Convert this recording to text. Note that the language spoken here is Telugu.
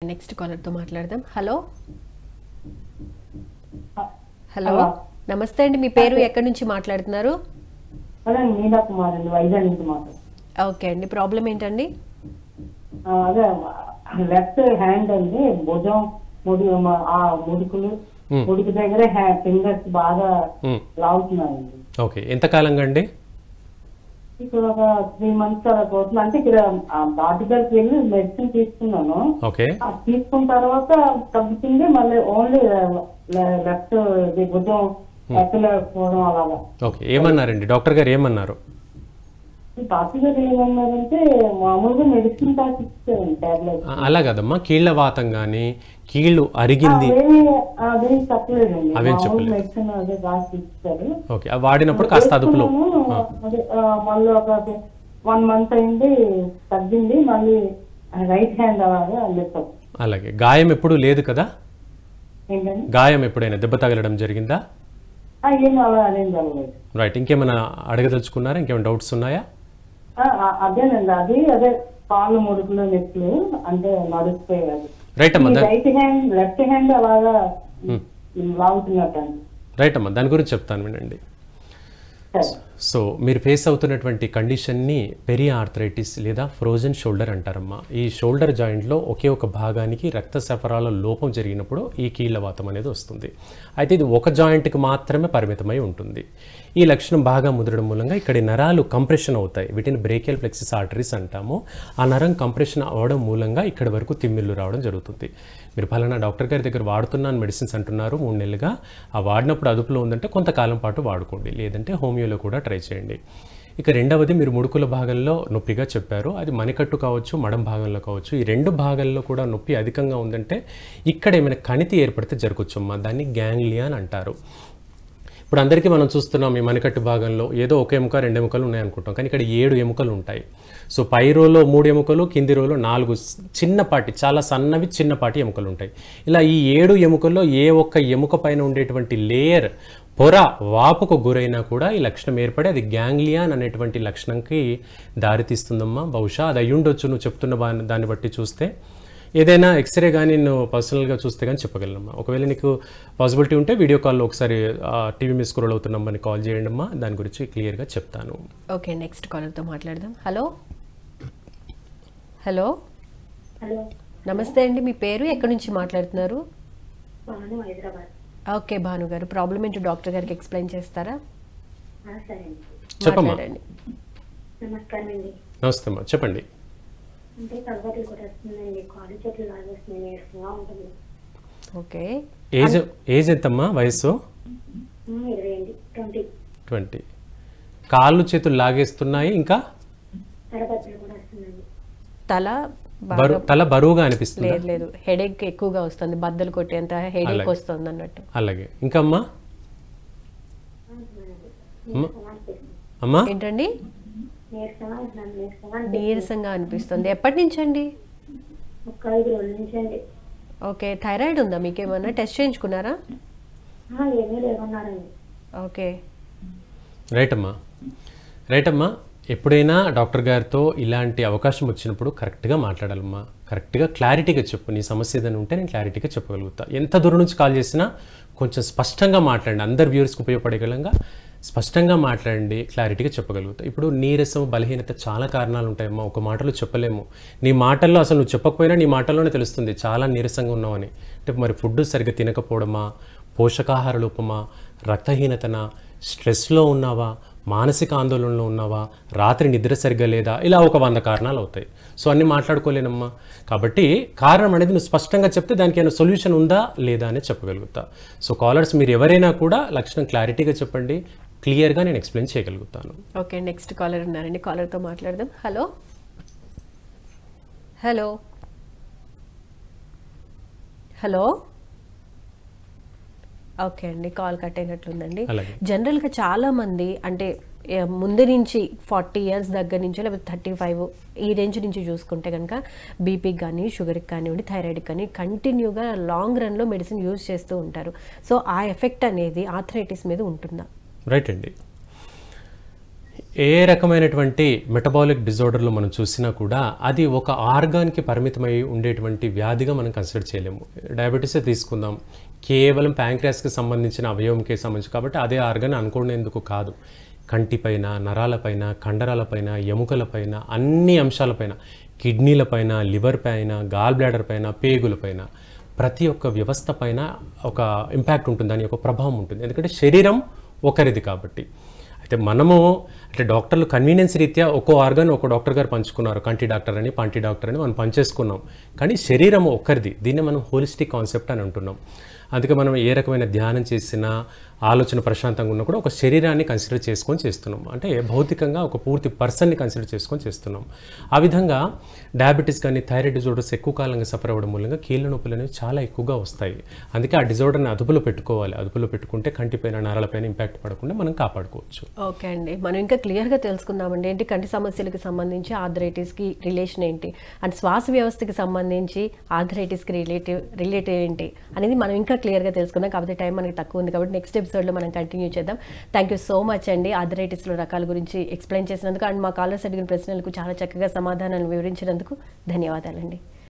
నెక్స్ట్ కాలర్ తో మాట్లాడదాం. హలో హలో నమస్తే అండి, మీ పేరు ఎక్కడి నుంచి మాట్లాడుతున్నారు? మీనా కుమార్ అండి, వైజాగ్ నుంచి మాట్లాడు. ఓకే అండి, ప్రాబ్లం ఏంటండి? అదే లెఫ్ట్ హ్యాండ్ అండి, భుజం ముడుకులు ముడుకు దగ్గర ఫింగర్స్ బాగా లాగుతున్నాయండి. ఓకే, ఎంత కాలంగా అండి? ఇక్కడ ఒక 3 months అలా పోతుంది. అంటే ఇక్కడ డాక్టర్కి వెళ్ళి మెడిసిన్ తీసుకున్నాను. ఓకే, తీసుకున్న తర్వాత తగ్గుతుంది, మళ్ళీ ఓన్లీ లెఫ్ట్ భుజం ఎక్కలేకపోవడం అలాగా. ఓకే, ఏమన్నారండి డాక్టర్ గారు? ఏమన్నారు? డాక్టర్ గారు ఏమన్నారంటే మామూలుగా మెడిసిన్ రాసి ఇచ్చారండి, టాబ్లెట్. అలా కదమ్మా, కీళ్ళ వాతం కానీ కీళ్ళు అరిగింది అదేం చెప్పలేదండి, అవేం మామూలు చెప్పలేదు. మెడిసిన్ అదే రాసి ఇచ్చారు. ఓకే, అవి వాడినప్పుడు కాస్త అదుపులో. అదే మళ్ళీ ఒక 1 month అయింది, తగ్గింది. మళ్ళీ రైట్ హ్యాండ్ అలాగా లెఫ్ట్. అలాగే, గాయం ఎప్పుడు లేదు కదా? ఏంటండి? గాయం ఎప్పుడైనా దెబ్బ తగలడం జరిగిందా? ఏం అలా అదేం జరగలేదు. రైట్, ఇంకేమైనా అడగదలుచుకున్నారా? ఇంకేమైనా డౌట్స్ ఉన్నాయా? అదేనండి, అదే కాళ్ళు ముడుకులు నెట్లు అంటే నడుస్తాయి. రైట్ అమ్మా, రైట్ హ్యాండ్ లెఫ్ట్ హ్యాండ్ అలాగా లాగుతున్నట్టండి. రైట్ అమ్మా, దాని గురించి చెప్తాను వినండి. సో మీరు ఫేస్ అవుతున్నటువంటి కండిషన్ని పెరియార్థరైటిస్ లేదా ఫ్రోజన్ షోల్డర్ అంటారమ్మా. ఈ షోల్డర్ జాయింట్లో ఒకే ఒక భాగానికి రక్త సరఫరాలో లోపం జరిగినప్పుడు ఈ కీళ్ళవాతం అనేది వస్తుంది. అయితే ఇది ఒక జాయింట్కి మాత్రమే పరిమితమై ఉంటుంది. ఈ లక్షణం బాగా ముదరడం మూలంగా ఇక్కడ నరాలు కంప్రెషన్ అవుతాయి. వీటిని బ్రేకియల్ ప్లెక్సిస్ ఆర్టరీస్ అంటాము. ఆ నరం కంప్రెషన్ అవ్వడం మూలంగా ఇక్కడ వరకు తిమ్మిళ్ళు రావడం జరుగుతుంది. మీరు ఫలానా డాక్టర్ గారి దగ్గర వాడుతున్నాను మెడిసిన్స్ అంటున్నారు 3 నెలలుగా, ఆ వాడినప్పుడు అదుపులో ఉందంటే కొంతకాలం పాటు వాడుకోండి, లేదంటే హోమియోలో కూడా ట్రై చేయండి. ఇక రెండవది, మీరు ముడుకుల భాగంలో నొప్పిగా చెప్పారు. అది మణికట్టు కావచ్చు, మడం భాగంలో కావచ్చు. ఈ 2 భాగాల్లో కూడా నొప్పి అధికంగా ఉందంటే ఇక్కడ ఏమైనా కణితి ఏర్పడితే జరగొచ్చమ్మా. దాన్ని గ్యాంగ్లియా అని అంటారు. ఇప్పుడు అందరికీ మనం చూస్తున్నాం ఈ మణికట్టు భాగంలో ఏదో ఒక ఎముక 2 ఎముకలు ఉన్నాయనుకుంటాం, కానీ ఇక్కడ 7 ఎముకలు ఉంటాయి. సో పై రోలో 3 ఎముకలు, కింది రోలో 4 చిన్నపాటి, చాలా సన్నవి చిన్నపాటి ఎముకలు ఉంటాయి. ఇలా ఈ 7 ఎముకల్లో ఏ ఒక్క ఎముక పైన ఉండేటువంటి లేయర్ పొర వాపుకు గురైనా కూడా ఈ లక్షణం ఏర్పడి అది గ్యాంగ్లియాన్ అనేటువంటి లక్షణంకి దారితీస్తుందమ్మా. బహుశా అది అయ్యుండొచ్చు నువ్వు చెప్తున్న దాన్ని బట్టి చూస్తే. ఏదైనా ఎక్స్రే కానీ నువ్వు పర్సనల్గా చూస్తే కానీ చెప్పగలనమ్మా. ఒకవేళ నీకు పాసిబిలిటీ ఉంటే వీడియో కాల్లో ఒకసారి టీవీ మీద స్క్రోల్ అవుతున్న నెంబర్ని కాల్ చేయండి అమ్మా, దాని గురించి క్లియర్గా చెప్తాను. ఓకే, నెక్స్ట్ కాలర్తో మాట్లాడదాం. హలో హలో హలో నమస్తే అండి, మీ పేరు ఎక్కడి నుంచి మాట్లాడుతున్నారు? హైదరాబాద్. ఓకే భాను గారు, ప్రాబ్లం ఏంటో డాక్టర్ గారికి ఎక్స్ప్లెయిన్ చేస్తారా? సరే చెప్పమ్మా. మాట్లాడండి. నమస్కారం అండి. నమస్తే అమ్మా, చెప్పండి. అంటే తలబట్టలు కూడా వస్తుందండి, కాళ్ళు చేతులు లాగేస్తున్నాయి, నీరసంగా ఉంటుంది. ఓకే, ఏజ్ ఎంతమ్మా? వయసు 20. 20. కాళ్ళు చేతులు లాగేస్తున్నాయి, ఇంకా తలబట్టలు కూడా వస్తుందండి. తల బరువుగా అనిపిస్తుంది? లేదు లేదు, హెడేక్ ఎక్కువగా వస్తుంది, బద్దలు కొట్టేంత హెడేక్ వస్తుంది అన్నట్టు. అలాగే, ఇంకా అమ్మా? అమ్మా ఏంటండి? నీరసంగా అనిపిస్తుంది. ఎప్పటి నుంచి అండి? ఒక 5 రోజుల నుంచి అండి. ఓకే, థైరాయిడ్ ఉందా మీకేమన్నా? టెస్ట్ చేయించుకున్నారా? ఏమీ లేవన్నారండి. ఓకే, రైట్ అమ్మా. ఎప్పుడైనా డాక్టర్ గారితో ఇలాంటి అవకాశం వచ్చినప్పుడు కరెక్ట్గా మాట్లాడాలమ్మా. కరెక్ట్గా క్లారిటీగా చెప్పు. నీ సమస్య ఏదైనా ఉంటే నేను క్లారిటీగా చెప్పగలుగుతా. ఎంత దూరం నుంచి కాల్ చేసినా కొంచెం స్పష్టంగా మాట్లాడండి. అందరు వ్యూవర్స్కి ఉపయోగపడేగలంగా స్పష్టంగా మాట్లాడండి, క్లారిటీగా చెప్పగలుగుతా. ఇప్పుడు నీరసం, బలహీనత చాలా కారణాలు ఉంటాయమ్మా, ఒక మాటలో చెప్పలేము. నీ మాటల్లో అసలు నువ్వు చెప్పకపోయినా నీ మాటల్లోనే తెలుస్తుంది చాలా నీరసంగా ఉన్నావని. అంటే మరి ఫుడ్ సరిగ్గా తినకపోవడమా, పోషకాహార లోపమా, రక్తహీనతనా, స్ట్రెస్లో ఉన్నావా, మానసిక ఆందోళనలో ఉన్నావా, రాత్రి నిద్ర సరిగ్గా లేదా, ఇలా ఒక 100 కారణాలు అవుతాయి. సో అన్నీ మాట్లాడుకోలేనమ్మా. కాబట్టి కారణం అనేది నువ్వు స్పష్టంగా చెప్తే దానికి ఏమైనా సొల్యూషన్ ఉందా లేదా అనేది చెప్పగలుగుతా. సో కాలర్స్ మీరు ఎవరైనా కూడా లక్షణం క్లారిటీగా చెప్పండి, క్లియర్గా నేను ఎక్స్ప్లెయిన్ చేయగలుగుతాను. ఓకే, నెక్స్ట్ కాలర్ ఉన్నారండి, కాలర్తో మాట్లాడదాం. హలో హలో హలో ఓకే అండి, కాల్ కట్ అయినట్లుందండి. జనరల్గా చాలామంది అంటే ముందు నుంచి 40 years దగ్గర నుంచి లేకపోతే 35 ఈ రేంజ్ నుంచి చూసుకుంటే కనుక బీపీకి కానీ, షుగర్కి కానివ్వండి, థైరాయిడ్కి కానీ కంటిన్యూగా లాంగ్ రన్లో మెడిసిన్ యూజ్ చేస్తూ ఉంటారు. సో ఆ ఎఫెక్ట్ అనేది ఆర్థరైటిస్ మీద ఉంటుందా? రైట్ అండి. ఏ రకమైనటువంటి మెటబాలిక్ డిజార్డర్లో మనం చూసినా కూడా అది ఒక ఆర్గాన్కి పరిమితమై ఉండేటువంటి వ్యాధిగా మనం కన్సిడర్ చేయలేము. డయాబెటీసే తీసుకుందాం, కేవలం ప్యాంక్రియాస్కి సంబంధించిన అవయవంకి సంబంధించి కాబట్టి అదే ఆర్గాన్ అనుకునేందుకు కాదు. కంటిపైన, నరాలపైన, కండరాలపైన, ఎముకలపైన, అన్ని అంశాలపైన, కిడ్నీలపైన, లివర్ పైన, గాల్ బ్లాడర్ పైన, పేగులపైన, ప్రతి ఒక్క వ్యవస్థ పైన ఒక ఇంపాక్ట్ ఉంటుంది, దాని యొక్క ప్రభావం ఉంటుంది. ఎందుకంటే శరీరం ఒకరిది కాబట్టి. అయితే మనము అంటే డాక్టర్లు కన్వీనియన్స్ రీత్యా ఒక్కో ఆర్గాన్ ఒక్కో డాక్టర్ గారు పంచుకున్నారు, కంటి డాక్టర్ అని, పంటి డాక్టర్ అని మనం పనిచేసుకున్నాం. కానీ శరీరం ఒక్కరిది, దీన్ని మనం హోలిస్టిక్ కాన్సెప్ట్ అని అంటున్నాం. అందుకే మనం ఏ రకమైన ధ్యానం చేసినా, ఆలోచన ప్రశాంతంగా ఉన్నా కూడా ఒక శరీరాన్ని కన్సిడర్ చేసుకొని చేస్తున్నాం. అంటే భౌతికంగా ఒక పూర్తి పర్సన్ని కన్సిడర్ చేసుకొని చేస్తున్నాం. ఆ విధంగా డయాబెటీస్ కానీ థైరాయిడ్ డిజార్డర్స్ ఎక్కువ కాలంగా సఫర్ అవ్వడం మూలంగా కీళ్ళ నొప్పులు అనేవి చాలా ఎక్కువగా వస్తాయి. అందుకే ఆ డిజార్డర్ని అదుపులో పెట్టుకోవాలి. అదుపులో పెట్టుకుంటే కంటిపైన, నరాలపైన ఇంపాక్ట్ పడకుండా మనం కాపాడుకోవచ్చు. ఓకే అండి, మనం ఇంకా క్లియర్గా తెలుసుకుందామండి. ఏంటి కంటి సమస్యలకు సంబంధించి ఆర్థరైటిస్కి రిలేషన్ ఏంటి, అండ్ శ్వాస వ్యవస్థకి సంబంధించి ఆర్థరైటిస్కి రిలేటివ్ ఏంటి అనేది మనం ఇంకా క్లియర్గా తెలుసుకుందాం. కాబట్టి టైం మనకి తక్కువ ఉంది కాబట్టి నెక్స్ట్ ఎపిసోడ్లో మనం కంటిన్యూ చేద్దాం. థ్యాంక్ యూ సో మచ్ అండి, ఆర్థరైటిస్లో రకాల గురించి ఎక్స్ప్లెయిన్ చేసినందుకు అండ్ మా కాలర్స్ అడిగిన ప్రశ్నలకు చాలా చక్కగా సమాధానాలు వివరించినందుకు ధన్యవాదాలండి.